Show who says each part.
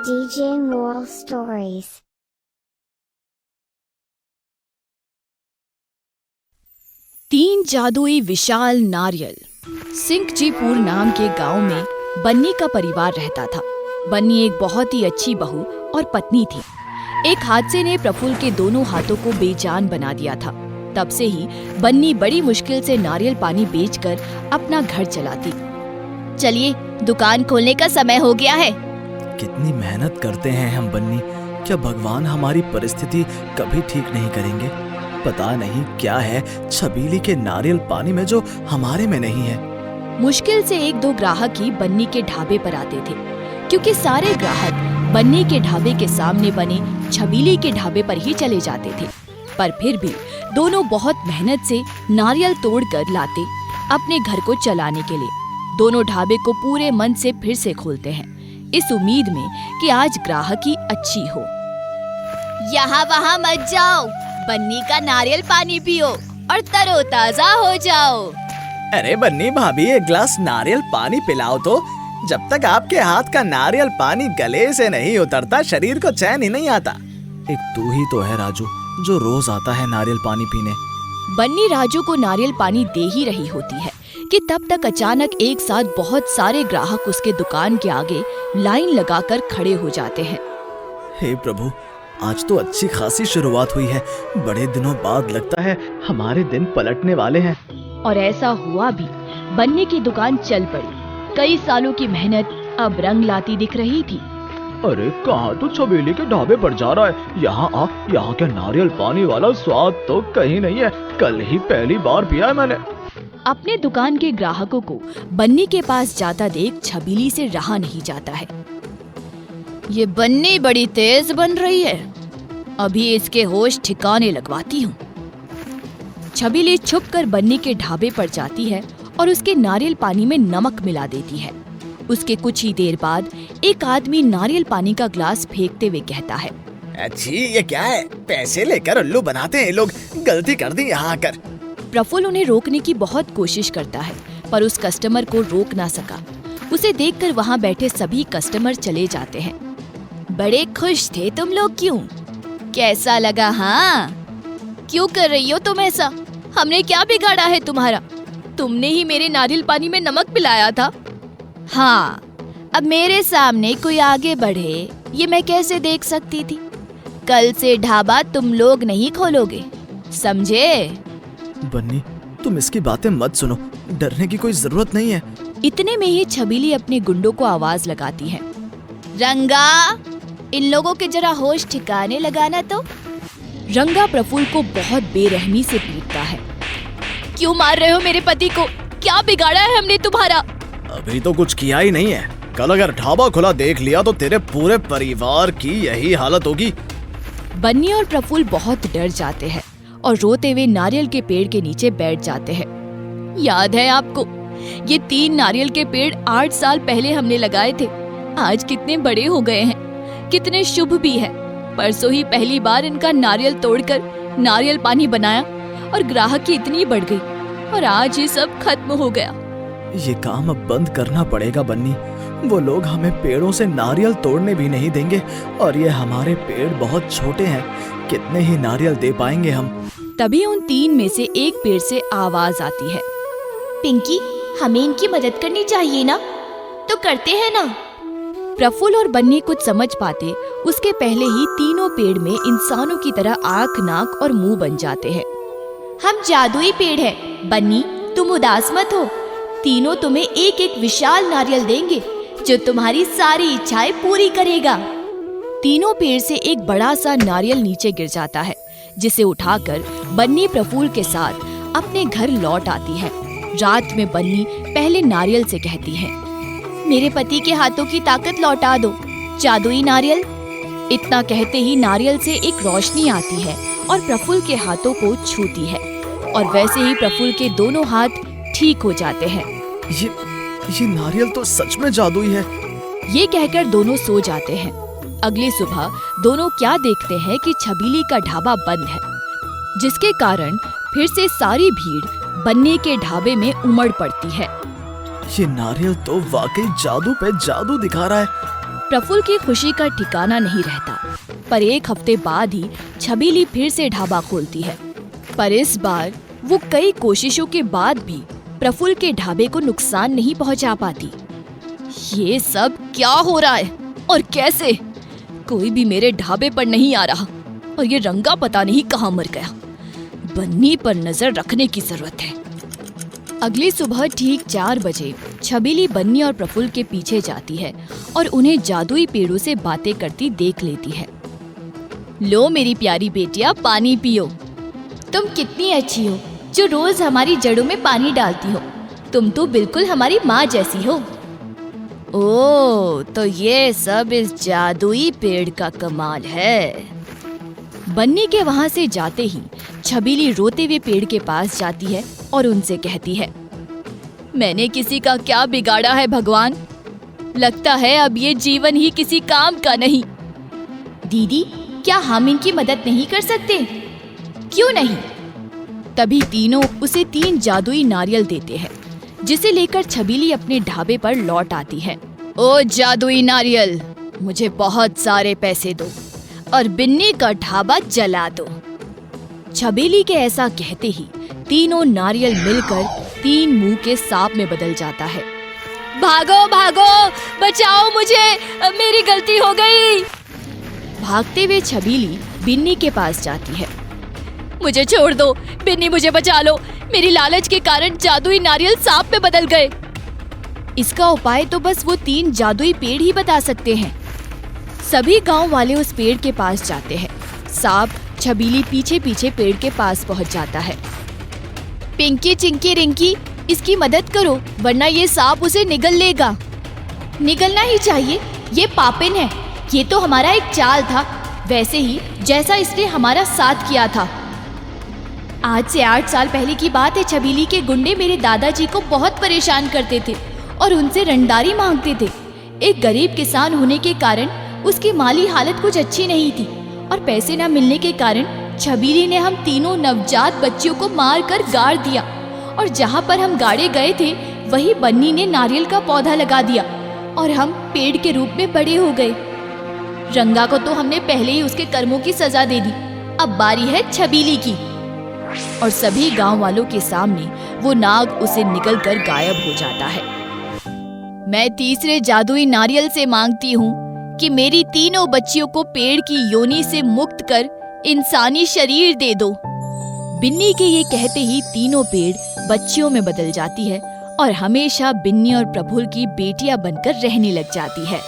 Speaker 1: DJ Moral Stories.
Speaker 2: तीन जादुई विशाल नारियल। सिंकजीपुर नाम के गांव में बन्नी का परिवार रहता था। बन्नी एक बहुत ही अच्छी बहू और पत्नी थी। एक हादसे ने प्रफुल्ल के दोनों हाथों को बेजान बना दिया था। तब से ही बन्नी बड़ी मुश्किल से नारियल पानी बेचकर अपना घर चलाती। चलिए, दुकान खोलने का समय हो गया है।
Speaker 3: कितनी मेहनत करते हैं हम बन्नी, क्या भगवान हमारी परिस्थिति कभी ठीक नहीं करेंगे? पता नहीं क्या है छबीली के नारियल पानी में जो हमारे में नहीं है।
Speaker 2: मुश्किल से एक दो ग्राहक ही बन्नी के ढाबे पर आते थे, क्योंकि सारे ग्राहक बन्नी के ढाबे के सामने बने छबीली के ढाबे पर ही चले जाते थे। पर फिर भी दोनों बहुत मेहनत से नारियल तोड़कर लाते अपने घर को चलाने के लिए। दोनों ढाबे को पूरे मन से फिर से खोलते हैं, इस उम्मीद में कि आज ग्राहकी अच्छी हो। यहाँ वहाँ मत जाओ, बन्नी का नारियल पानी पियो और तरोताजा हो जाओ।
Speaker 3: अरे बन्नी भाभी, एक गिलास नारियल पानी पिलाओ तो। जब तक आपके हाथ का नारियल पानी गले से नहीं उतरता शरीर को चैन ही नहीं आता। एक तू ही तो है राजू, जो रोज आता है नारियल पानी पीने।
Speaker 2: बन्नी राजू को नारियल पानी दे ही रही होती है कि तब तक अचानक एक साथ बहुत सारे ग्राहक उसके दुकान के आगे लाइन लगाकर खड़े हो जाते हैं।
Speaker 3: हे प्रभु, आज तो अच्छी खासी शुरुआत हुई है। बड़े दिनों बाद लगता है हमारे दिन पलटने वाले हैं।
Speaker 2: और ऐसा हुआ भी। बन्नी की दुकान चल पड़ी। कई सालों की मेहनत अब रंग लाती दिख रही थी।
Speaker 3: अरे कहाँ तो छबीली के ढाबे पर जा रहा है? यहाँ आ, यहाँ के नारियल पानी वाला स्वाद तो कहीं नहीं है। कल ही पहली बार पिया है मैंने।
Speaker 2: अपने दुकान के ग्राहकों को बन्नी के पास जाता देख छबीली से रहा नहीं जाता है। ये बन्नी बड़ी तेज बन रही है, अभी इसके होश ठिकाने लगवाती हूँ। छबीली छुपकर बन्नी के ढाबे पर जाती है और उसके नारियल पानी में नमक मिला देती है। उसके कुछ ही देर बाद एक आदमी नारियल पानी का ग्लास फेंकते हुए कहता है,
Speaker 3: अच्छी ये क्या है? पैसे लेकर उल्लू बनाते हैं लोग। गलती कर दी यहाँ आकर।
Speaker 2: प्रफुल्ल उन्हें रोकने की बहुत कोशिश करता है, पर उस कस्टमर को रोक ना सका। उसे देखकर वहाँ बैठे सभी कस्टमर चले जाते हैं। बड़े खुश थे तुम लोग, क्यों? कैसा लगा? हाँ, क्यों कर रही हो तुम ऐसा? हमने क्या बिगाड़ा है तुम्हारा? तुमने ही मेरे नारियल पानी में नमक मिलाया था। हाँ, अब मेरे सामने कोई आगे बढ़े ये मैं कैसे देख सकती थी? कल से ढाबा तुम लोग नहीं खोलोगे, समझे?
Speaker 3: बन्नी, तुम इसकी बातें मत सुनो, डरने की कोई जरूरत नहीं है।
Speaker 2: इतने में ही छबीली अपने गुंडों को आवाज लगाती है, रंगा, इन लोगों के जरा होश ठिकाने लगाना तो। रंगा प्रफुल्ल को बहुत बेरहमी से पीटता है। क्यों मार रहे हो मेरे पति को? क्या बिगाड़ा है हमने तुम्हारा?
Speaker 3: अभी तो कुछ किया ही नहीं है। कल अगर ढाबा खुला देख लिया तो तेरे पूरे परिवार की यही हालत होगी।
Speaker 2: बन्नी और प्रफुल्ल बहुत डर जाते हैं और रोते हुए नारियल के पेड़ के नीचे बैठ जाते हैं। याद है आपको, ये 3 नारियल के पेड़ 8 साल पहले हमने लगाए थे। आज कितने बड़े हो गए हैं, कितने शुभ भी है। परसों ही पहली बार इनका नारियल तोड़कर नारियल पानी बनाया और ग्राहकी इतनी बढ़ गई, और आज ये सब खत्म हो गया।
Speaker 3: ये काम अब बंद करना पड़ेगा बन्नी। वो लोग हमें पेड़ों से नारियल तोड़ने भी नहीं देंगे, और ये हमारे पेड़ बहुत छोटे हैं। कितने ही नारियल दे पाएंगे हम?
Speaker 2: तभी उन 3 में से एक पेड़ से आवाज आती है, पिंकी, हमें इनकी मदद करनी चाहिए ना, तो करते हैं ना। प्रफुल्ल और बन्नी कुछ समझ पाते उसके पहले ही तीनों पेड़ में इंसानों की तरह आँख, नाक और मुंह बन जाते हैं। हम जादुई पेड़ हैं, बन्नी तुम उदास मत हो। तीनों तुम्हें एक एक विशाल नारियल देंगे जो तुम्हारी सारी इच्छाएं पूरी करेगा। तीनों पेड़ से एक बड़ा सा नारियल नीचे गिर जाता है, जिसे उठाकर बन्नी प्रफुल्ल के साथ अपने घर लौट आती है। रात में बन्नी पहले नारियल से कहती है, मेरे पति के हाथों की ताकत लौटा दो, जादुई नारियल। इतना कहते ही नारियल से एक रोशनी आती है और प्रफुल्ल के हाथों को छूती है, और वैसे ही प्रफुल्ल के दोनों हाथ ठीक हो जाते हैं।
Speaker 3: ये नारियल तो सच में जादुई है।
Speaker 2: ये कहकर दोनों सो जाते हैं। अगली सुबह दोनों क्या देखते हैं कि छबीली का ढाबा बंद है, जिसके कारण फिर से सारी भीड़ बन्नी के ढाबे में उमड़ पड़ती है।
Speaker 3: ये नारियल तो वाकई जादू पे जादू दिखा रहा है।
Speaker 2: प्रफुल्ल की खुशी का ठिकाना नहीं रहता। पर एक हफ्ते बाद ही छबीली फिर से ढाबा खोलती है। पर इस बार वो कई कोशिशों के बाद भी प्रफुल्ल के ढाबे को नुकसान नहीं पहुंचा पाती। ये सब क्या हो रहा है और कैसे? कोई भी मेरे ढाबे पर नहीं आ रहा और ये रंगा पता नहीं कहाँ मर गया। बन्नी पर नजर रखने की जरूरत है। अगली सुबह ठीक 4 बजे छबीली बन्नी और प्रफुल्ल के पीछे जाती है और उन्हें जादुई पेड़ों से बातें करती देख लेती है। लो मेरी प्यारी बेटिया, पानी पियो। तुम कितनी अच्छी हो जो रोज हमारी जड़ों में पानी डालती हो। तुम तो बिल्कुल हमारी माँ जैसी हो। ओह, तो ये सब इस जादुई पेड़ का कमाल है। बन्नी के वहां से जाते ही छबीली रोते हुए पेड़ के पास जाती है और उनसे कहती है, मैंने किसी का क्या बिगाड़ा है भगवान? लगता है अब ये जीवन ही किसी काम का नहीं। दीदी, क्या हम इनकी मदद नहीं कर सकते? क्यों नहीं? तभी तीनों उसे 3 जादुई नारियल देते हैं, जिसे लेकर छबीली अपने ढाबे पर लौट आती है। ओ जादुई नारियल, मुझे बहुत सारे पैसे दो और बिन्नी का ढाबा जला दो। छबीली के ऐसा कहते ही तीनों नारियल मिलकर 3 मुंह के सांप में बदल जाता है। भागो भागो, बचाओ मुझे, मेरी गलती हो गई। भागते हुए छबीली बिन्नी के पास जाती है। मुझे छोड़ दो बिन्नी, मुझे बचा लो। मेरी लालच के कारण जादुई नारियल सांप में बदल गए। इसका उपाय तो बस वो 3 जादुई पेड़ ही बता सकते हैं। सभी गांव वाले उस पेड़ के पास जाते हैं। सांप छबीली पीछे पीछे पेड़ के पास पहुंच जाता है। पिंकी, चिंकी, रिंकी, इसकी मदद करो वरना ये सांप उसे निगल लेगा। निगलना ही चाहिए, ये पापिन है। ये तो हमारा एक चाल था, वैसे ही जैसा इसने हमारा साथ किया था। आज से 8 साल पहले की बात है। छबीली के गुंडे मेरे दादाजी को बहुत परेशान करते थे और उनसे रंगदारी मांगते थे। एक गरीब किसान होने के कारण उसकी माली हालत कुछ अच्छी नहीं थी और पैसे न मिलने के कारण छबीली ने हम तीनों नवजात बच्चियों को मारकर गाड़ दिया और जहाँ पर हम गाड़े गए थे वही बन्नी ने नारियल का पौधा लगा दिया और हम पेड़ के रूप में बड़े हो गए। रंगा को तो हमने पहले ही उसके कर्मों की सजा दे दी, अब बारी है छबीली की। और सभी गांव वालों के सामने वो नाग उसे निगल कर गायब हो जाता है। मैं तीसरे जादुई नारियल से मांगती हूँ कि मेरी तीनों बच्चियों को पेड़ की योनि से मुक्त कर इंसानी शरीर दे दो। बिन्नी के ये कहते ही तीनों पेड़ बच्चियों में बदल जाती है और हमेशा बिन्नी और प्रफुल्ल की बेटियां बनकर रहने लग जाती है।